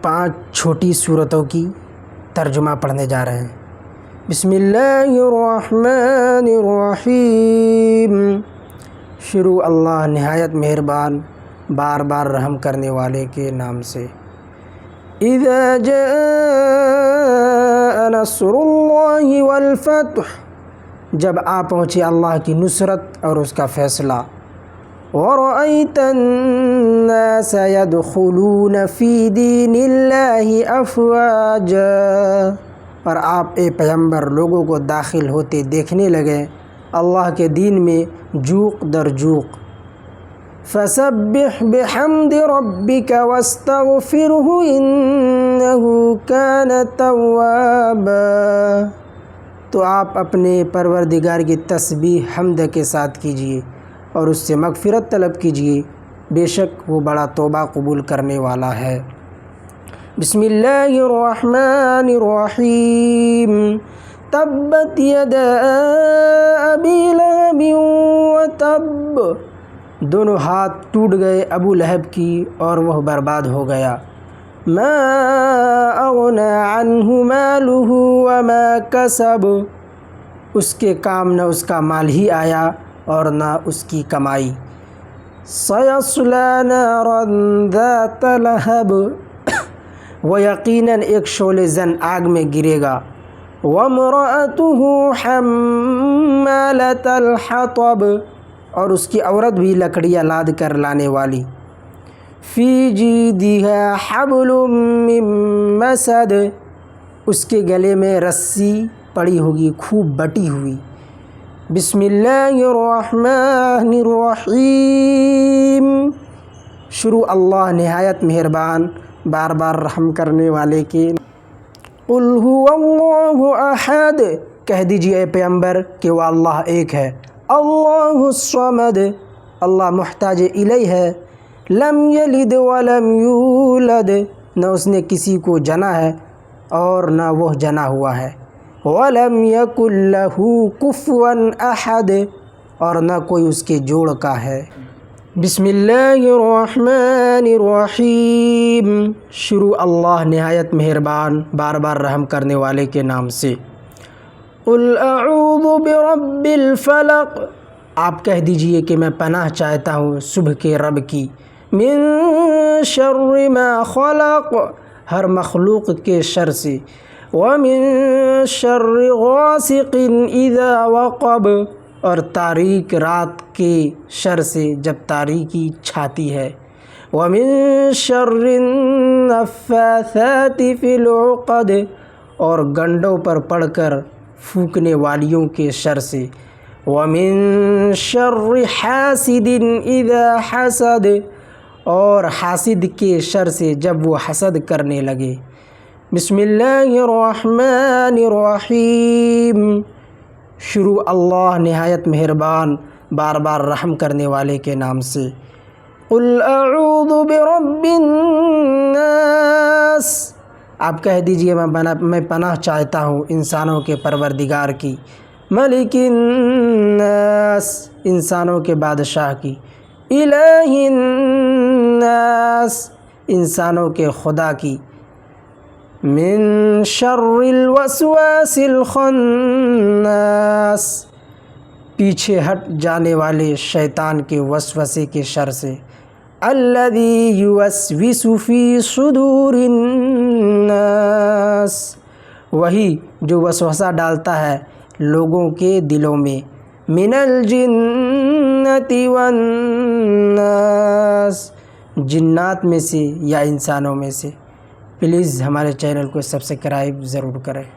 5 چھوٹی سورتوں کی ترجمہ پڑھنے جا رہے ہیں۔ بسم اللہ الرحمن الرحیم۔ شروع اللہ نہایت مہربان بار بار رحم کرنے والے کے نام سے۔ اذا جاء نصر اللہ والفتح، جب آ پہنچے اللہ کی نصرت اور اس کا فیصلہ۔ وَرَأَيْتَ النَّاسَ يَدْخُلُونَ فِي دِينِ اللَّهِ أَفْوَاجًا، اور آپ اے پیغمبر لوگوں کو داخل ہوتے دیکھنے لگے اللہ کے دین میں جوق در جوق۔ فَسَبِّحْ بِحَمْدِ رَبِّكَ وَاسْتَغْفِرْهُ إِنَّهُ كَانَ تَوَّابًا، تو آپ اپنے پروردگار کی تسبیح حمد کے ساتھ کیجیے اور اس سے مغفرت طلب کیجیے، بے شک وہ بڑا توبہ قبول کرنے والا ہے۔ بسم اللہ الرحمن الرحیم۔ تبت یدا ابی لہب وتب، دونوں ہاتھ ٹوٹ گئے ابو لہب کی اور وہ برباد ہو گیا۔ ما اغنی عنہ مالہ وما کسب، اس کے کام نہ اس کا مال ہی آیا اور نہ اس کی کمائی۔ سیصلی نارا ذات لہب، وہ یقیناً ایک شعلہ زن آگ میں گرے گا۔ وامرأتہ حمالۃ الحطب، اور اس کی عورت بھی لکڑیاں لاد کر لانے والی۔ فی جیدہا حبل من مسد، اس کے گلے میں رسی پڑی ہوگی خوب بٹی ہوئی۔ بسم اللہ الرحمن الرحیم۔ شروع اللہ نہایت مہربان بار بار رحم کرنے والے کے۔ قل هو اللہ احد، کہہ دیجیے اے پیغمبر کہ وہ اللہ ایک ہے۔ اللہ الصمد، اللہ محتاج الیہ ہے۔ لم یلد ولم یولد، نہ اس نے کسی کو جنا ہے اور نہ وہ جنا ہوا ہے۔ ولم یکن لہ کفوا احد، اور نہ کوئی اس کے جوڑ کا ہے۔ بسم اللہ الرحمن الرحیم۔ شروع اللہ نہایت مہربان بار بار رحم کرنے والے کے نام سے۔ قل اعوذ برب الفلق، آپ کہہ دیجئے کہ میں پناہ چاہتا ہوں صبح کے رب کی۔ من شر ما خلق، ہر مخلوق کے شر سے۔ ومن شر غاسق اذا وقب، اور تاریک رات کے شر سے جب تاریکی چھاتی ہے۔ ومن شر النفاثات فی العقد، اور گنڈوں پر پڑھ کر پھونکنے والیوں کے شر سے۔ ومن شر حاسد اذا حسد، اور حاسد کے شر سے جب وہ حسد کرنے لگے۔ بسم اللہ الرحمن الرحیم۔ شروع اللہ نہایت مہربان بار بار رحم کرنے والے کے نام سے۔ قل اعوذ برب الناس، آپ کہہ دیجئے میں پناہ چاہتا ہوں انسانوں کے پروردگار کی۔ ملک الناس، انسانوں کے بادشاہ کی۔ الہ الناس، انسانوں کے خدا کی۔ من شر الوسواس الخناس، پیچھے ہٹ جانے والے شیطان کے وسوسے کے شر سے۔ الذی یوسوس فی صدور الناس، وہی جو وسوسہ ڈالتا ہے لوگوں کے دلوں میں۔ من الجنۃ والناس، جنات میں سے یا انسانوں میں سے۔ پلیز ہمارے چینل کو سبسکرائب ضرور کریں۔